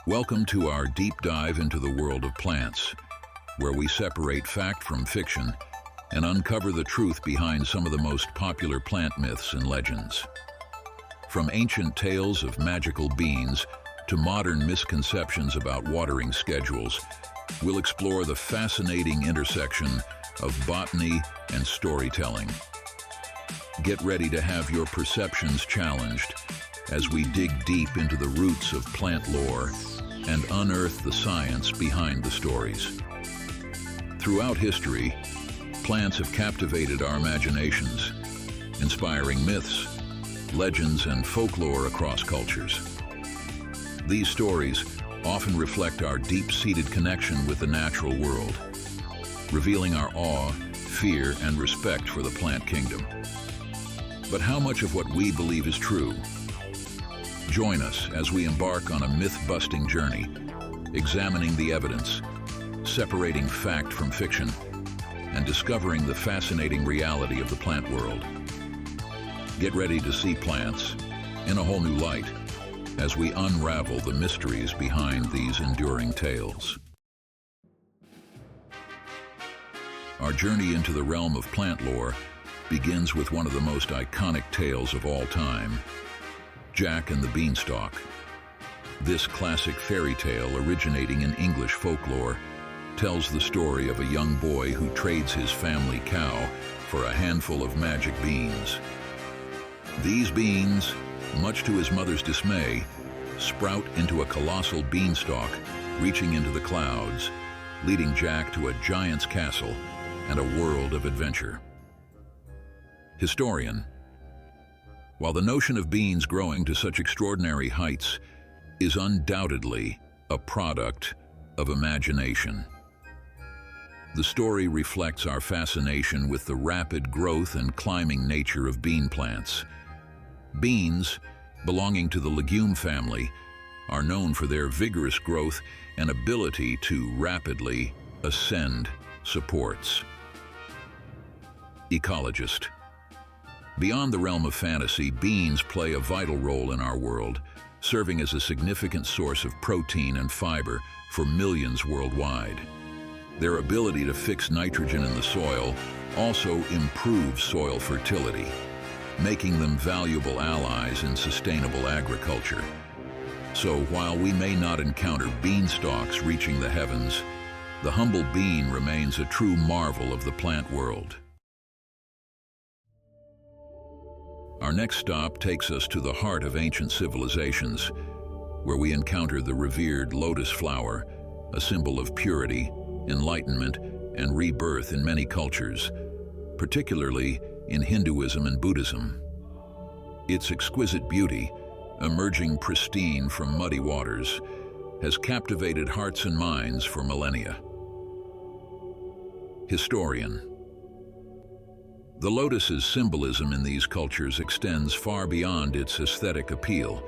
Welcome to our deep dive into the world of plants, where we separate fact from fiction and uncover the truth behind some of the most popular plant myths and legends. From ancient tales of magical beans to modern misconceptions about watering schedules, we'll explore the fascinating intersection of botany and storytelling. Get ready to have your perceptions challenged as we dig deep into the roots of plant lore and unearth the science behind the stories. Throughout history, plants have captivated our imaginations, inspiring myths, legends, and folklore across cultures. These stories often reflect our deep-seated connection with the natural world, revealing our awe, fear, and respect for the plant kingdom. But how much of what we believe is true? Join us as we embark on a myth-busting journey, examining the evidence, separating fact from fiction, and discovering the fascinating reality of the plant world. Get ready to see plants in a whole new light as we unravel the mysteries behind these enduring tales. Our journey into the realm of plant lore begins with one of the most iconic tales of all time, Jack and the Beanstalk. This classic fairy tale, originating in English folklore, tells the story of a young boy who trades his family cow for a handful of magic beans. These beans, much to his mother's dismay, sprout into a colossal beanstalk reaching into the clouds, leading Jack to a giant's castle and a world of adventure. Historian. While the notion of beans growing to such extraordinary heights is undoubtedly a product of imagination, the story reflects our fascination with the rapid growth and climbing nature of bean plants. Beans, belonging to the legume family, are known for their vigorous growth and ability to rapidly ascend supports. Ecologist. Beyond the realm of fantasy, beans play a vital role in our world, serving as a significant source of protein and fiber for millions worldwide. Their ability to fix nitrogen in the soil also improves soil fertility, making them valuable allies in sustainable agriculture. So while we may not encounter beanstalks reaching the heavens, the humble bean remains a true marvel of the plant world. Our next stop takes us to the heart of ancient civilizations, where we encounter the revered lotus flower, a symbol of purity, enlightenment, and rebirth in many cultures, particularly in Hinduism and Buddhism. Its exquisite beauty, emerging pristine from muddy waters, has captivated hearts and minds for millennia. Historian. The lotus's symbolism in these cultures extends far beyond its aesthetic appeal.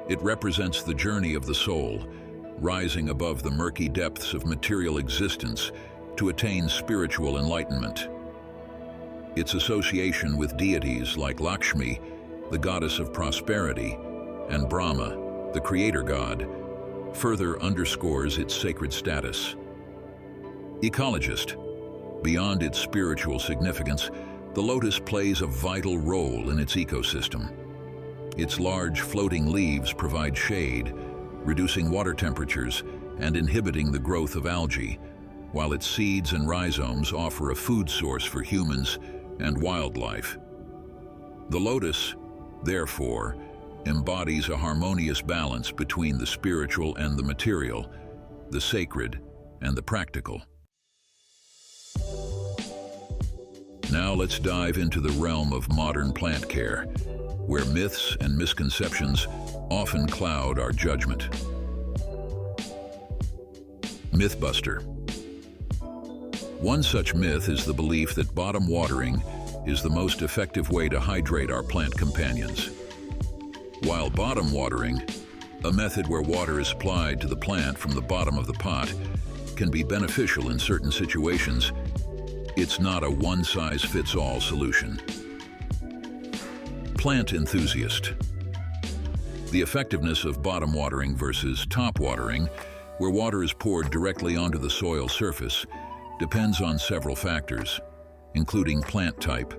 It represents the journey of the soul, rising above the murky depths of material existence to attain spiritual enlightenment. Its association with deities like Lakshmi, the goddess of prosperity, and Brahma, the creator god, further underscores its sacred status. Ecologist. Beyond its spiritual significance, the lotus plays a vital role in its ecosystem. Its large floating leaves provide shade, reducing water temperatures and inhibiting the growth of algae, while its seeds and rhizomes offer a food source for humans and wildlife. The lotus, therefore, embodies a harmonious balance between the spiritual and the material, the sacred and the practical. Now let's dive into the realm of modern plant care, where myths and misconceptions often cloud our judgment. Mythbuster. One such myth is the belief that bottom watering is the most effective way to hydrate our plant companions. While bottom watering, a method where water is applied to the plant from the bottom of the pot, can be beneficial in certain situations, it's not a one-size-fits-all solution. Plant enthusiast. The effectiveness of bottom watering versus top watering, where water is poured directly onto the soil surface, depends on several factors, including plant type,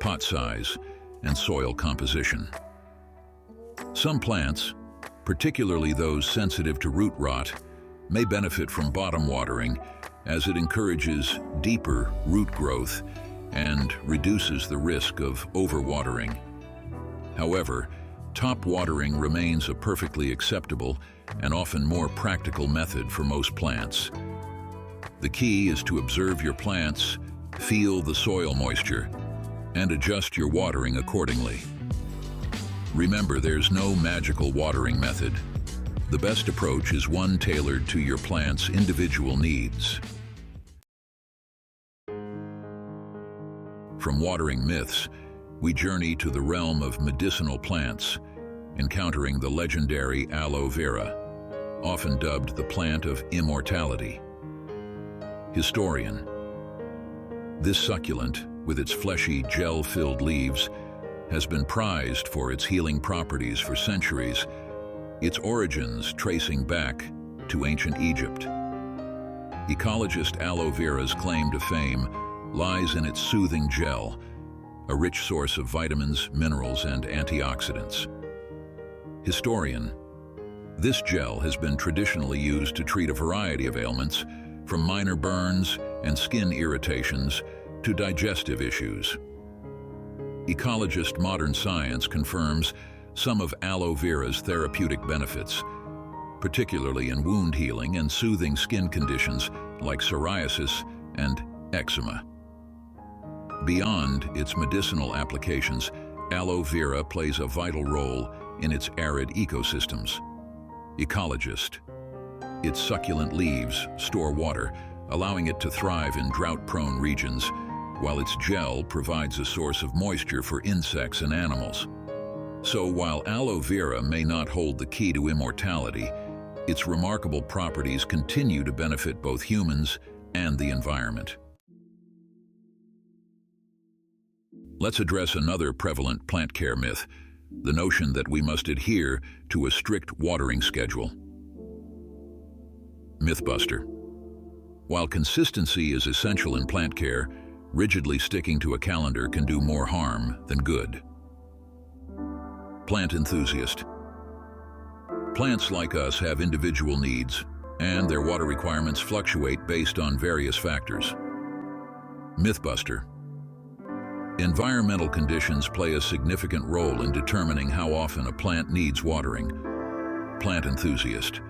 pot size, and soil composition. Some plants, particularly those sensitive to root rot, may benefit from bottom watering as it encourages deeper root growth and reduces the risk of overwatering. However, top watering remains a perfectly acceptable and often more practical method for most plants. The key is to observe your plants, feel the soil moisture, and adjust your watering accordingly. Remember, there's no magical watering method. The best approach is one tailored to your plant's individual needs. From watering myths, we journey to the realm of medicinal plants, encountering the legendary Aloe Vera, often dubbed the plant of immortality. Historian. This succulent, with its fleshy, gel-filled leaves, has been prized for its healing properties for centuries, its origins tracing back to ancient Egypt. Ecologist Aloe Vera's claim to fame lies in its soothing gel, a rich source of vitamins, minerals, and antioxidants. Historian. This gel has been traditionally used to treat a variety of ailments, from minor burns and skin irritations to digestive issues. Ecologist Modern Science confirms some of aloe vera's therapeutic benefits, particularly in wound healing and soothing skin conditions like psoriasis and eczema. Beyond its medicinal applications, aloe vera plays a vital role in its arid ecosystems. Ecologist. Its succulent leaves store water, allowing it to thrive in drought-prone regions, while its gel provides a source of moisture for insects and animals. So while aloe vera may not hold the key to immortality, its remarkable properties continue to benefit both humans and the environment. Let's address another prevalent plant care myth, the notion that we must adhere to a strict watering schedule. Mythbuster. While consistency is essential in plant care, rigidly sticking to a calendar can do more harm than good. Plant enthusiast. Plants like us have individual needs, and their water requirements fluctuate based on various factors. Mythbuster. Environmental conditions play a significant role in determining how often a plant needs watering. Plant enthusiast.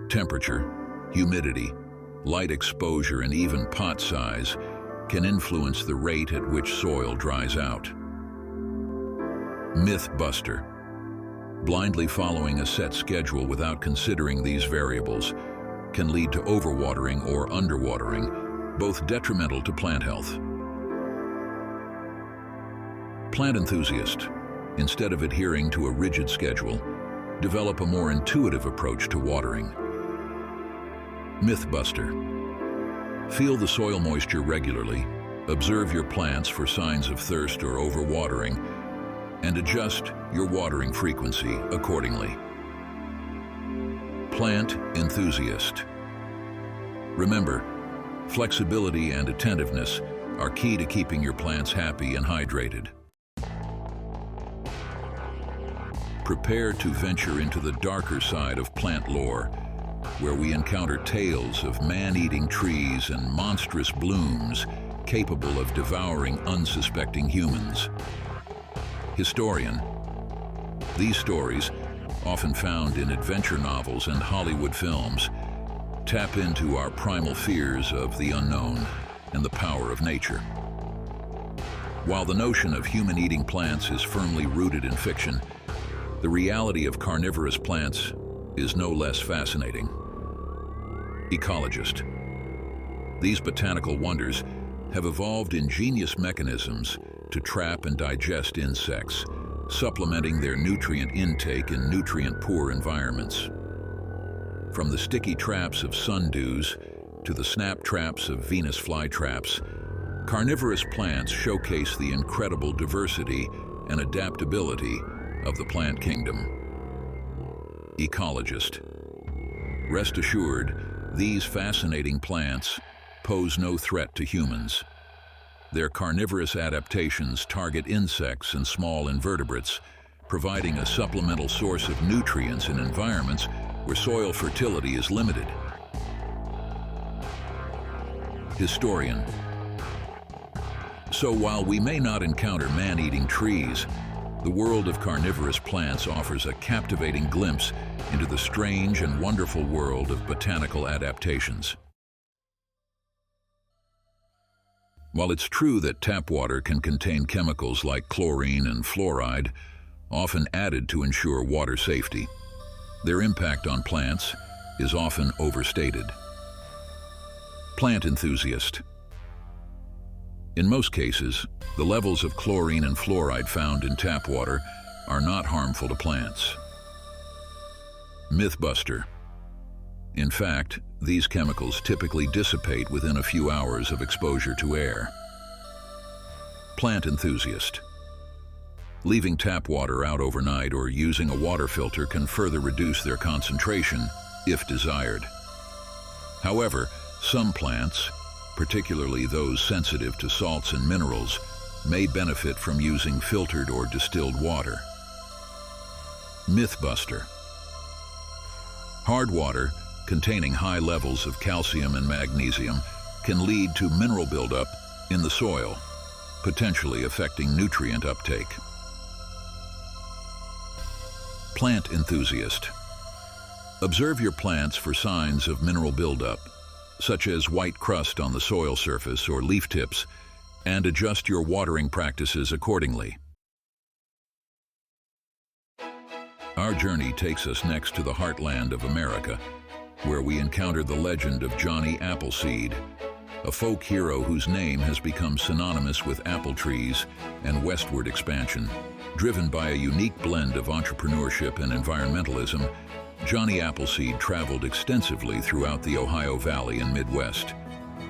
Temperature, humidity, light exposure, and even pot size can influence the rate at which soil dries out. Mythbuster. Blindly following a set schedule without considering these variables can lead to overwatering or underwatering, both detrimental to plant health. Plant enthusiast. Instead of adhering to a rigid schedule, develop a more intuitive approach to watering. Mythbuster. Feel the soil moisture regularly, observe your plants for signs of thirst or overwatering, and adjust your watering frequency accordingly. Plant enthusiast. Remember, flexibility and attentiveness are key to keeping your plants happy and hydrated. Prepare to venture into the darker side of plant lore, where we encounter tales of man-eating trees and monstrous blooms capable of devouring unsuspecting humans. Historian. These stories, often found in adventure novels and Hollywood films, tap into our primal fears of the unknown and the power of nature. While the notion of human-eating plants is firmly rooted in fiction, the reality of carnivorous plants is no less fascinating. Ecologist. These botanical wonders have evolved ingenious mechanisms to trap and digest insects, supplementing their nutrient intake in nutrient-poor environments. From the sticky traps of sundews to the snap traps of Venus flytraps, carnivorous plants showcase the incredible diversity and adaptability of the plant kingdom. ecologist. Rest assured, these fascinating plants pose no threat to humans. Their carnivorous adaptations target insects and small invertebrates, providing a supplemental source of nutrients in environments where soil fertility is limited. Historian. So while we may not encounter man-eating trees, the world of carnivorous plants offers a captivating glimpse into the strange and wonderful world of botanical adaptations. While it's true that tap water can contain chemicals like chlorine and fluoride, often added to ensure water safety, their impact on plants is often overstated. Plant enthusiast. In most cases, the levels of chlorine and fluoride found in tap water are not harmful to plants. Mythbuster. In fact, these chemicals typically dissipate within a few hours of exposure to air. Plant enthusiast. Leaving tap water out overnight or using a water filter can further reduce their concentration, if desired. However, some plants, particularly those sensitive to salts and minerals, may benefit from using filtered or distilled water. Mythbuster. Hard water, containing high levels of calcium and magnesium, can lead to mineral buildup in the soil, potentially affecting nutrient uptake. Plant enthusiast. Observe your plants for signs of mineral buildup, such as white crust on the soil surface or leaf tips, and adjust your watering practices accordingly. Our journey takes us next to the heartland of America, where we encounter the legend of Johnny Appleseed, a folk hero whose name has become synonymous with apple trees and westward expansion. Driven by a unique blend of entrepreneurship and environmentalism, Johnny Appleseed traveled extensively throughout the Ohio Valley and Midwest,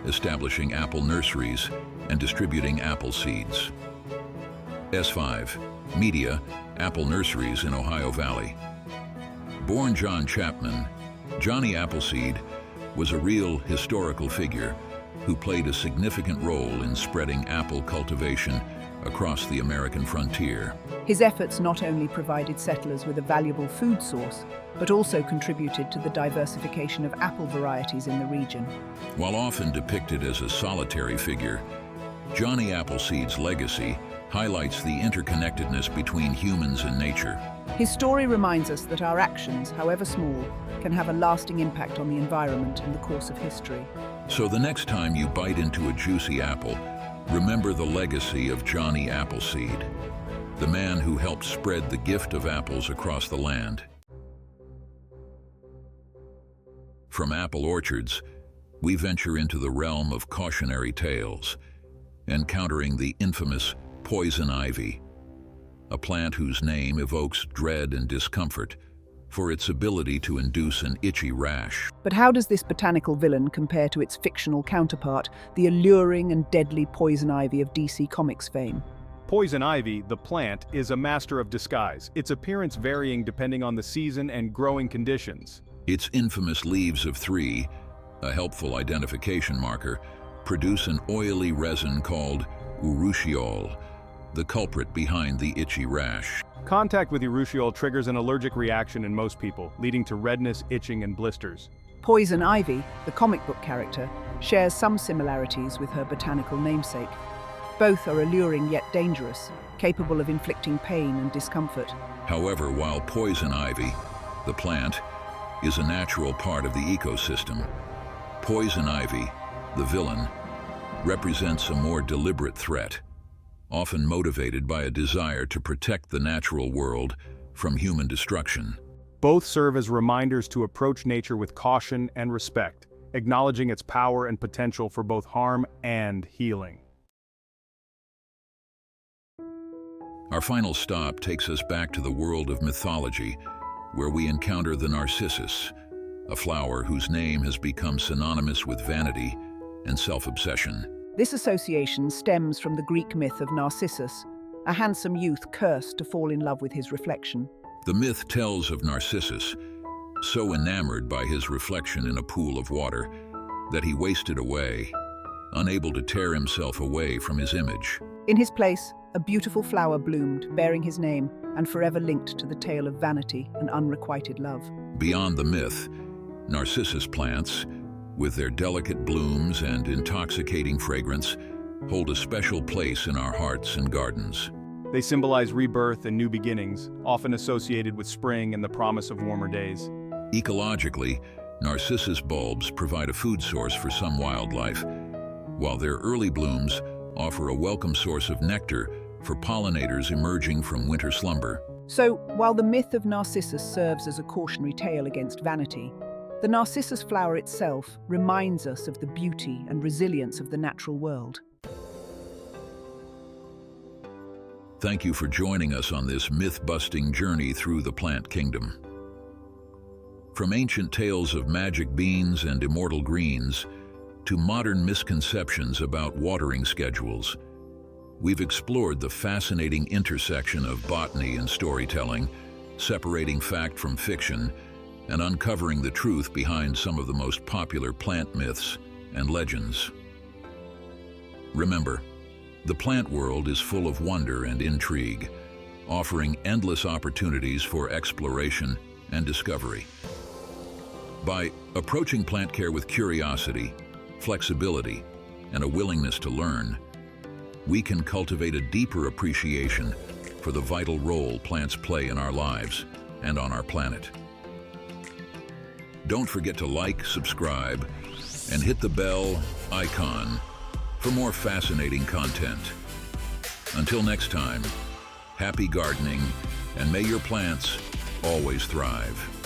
establishing apple nurseries and distributing apple seeds. S5. Media, Apple Nurseries in Ohio Valley. Born John Chapman, Johnny Appleseed was a real historical figure who played a significant role in spreading apple cultivation across the American frontier. His efforts not only provided settlers with a valuable food source, but also contributed to the diversification of apple varieties in the region. While often depicted as a solitary figure, Johnny Appleseed's legacy highlights the interconnectedness between humans and nature. His story reminds us that our actions, however small, can have a lasting impact on the environment in the course of history. So the next time you bite into a juicy apple, remember the legacy of Johnny Appleseed, the man who helped spread the gift of apples across the land. From apple orchards, we venture into the realm of cautionary tales, encountering the infamous poison ivy, a plant whose name evokes dread and discomfort for its ability to induce an itchy rash. But how does this botanical villain compare to its fictional counterpart, the alluring and deadly poison ivy of DC Comics fame? Poison ivy, the plant, is a master of disguise, its appearance varying depending on the season and growing conditions. Its infamous leaves of 3, a helpful identification marker, produce an oily resin called urushiol, the culprit behind the itchy rash. Contact with urushiol triggers an allergic reaction in most people, leading to redness, itching, and blisters. Poison ivy, the comic book character, shares some similarities with her botanical namesake. Both are alluring yet dangerous, capable of inflicting pain and discomfort. However, while poison ivy, the plant, is a natural part of the ecosystem, poison ivy, the villain, represents a more deliberate threat, often motivated by a desire to protect the natural world from human destruction. Both serve as reminders to approach nature with caution and respect, acknowledging its power and potential for both harm and healing. Our final stop takes us back to the world of mythology, where we encounter the Narcissus, a flower whose name has become synonymous with vanity and self-obsession. This association stems from the Greek myth of Narcissus, a handsome youth cursed to fall in love with his reflection. The myth tells of Narcissus, so enamored by his reflection in a pool of water that he wasted away, unable to tear himself away from his image. In his place, a beautiful flower bloomed, bearing his name and forever linked to the tale of vanity and unrequited love. Beyond the myth, Narcissus plants, with their delicate blooms and intoxicating fragrance, hold a special place in our hearts and gardens. They symbolize rebirth and new beginnings, often associated with spring and the promise of warmer days. Ecologically, Narcissus bulbs provide a food source for some wildlife, while their early blooms offer a welcome source of nectar for pollinators emerging from winter slumber. So, while the myth of Narcissus serves as a cautionary tale against vanity, the Narcissus flower itself reminds us of the beauty and resilience of the natural world. Thank you for joining us on this myth-busting journey through the plant kingdom. From ancient tales of magic beans and immortal greens to modern misconceptions about watering schedules, we've explored the fascinating intersection of botany and storytelling, separating fact from fiction, and uncovering the truth behind some of the most popular plant myths and legends. Remember, the plant world is full of wonder and intrigue, offering endless opportunities for exploration and discovery. By approaching plant care with curiosity, flexibility, and a willingness to learn, we can cultivate a deeper appreciation for the vital role plants play in our lives and on our planet. Don't forget to like, subscribe, and hit the bell icon for more fascinating content. Until next time, happy gardening, and may your plants always thrive.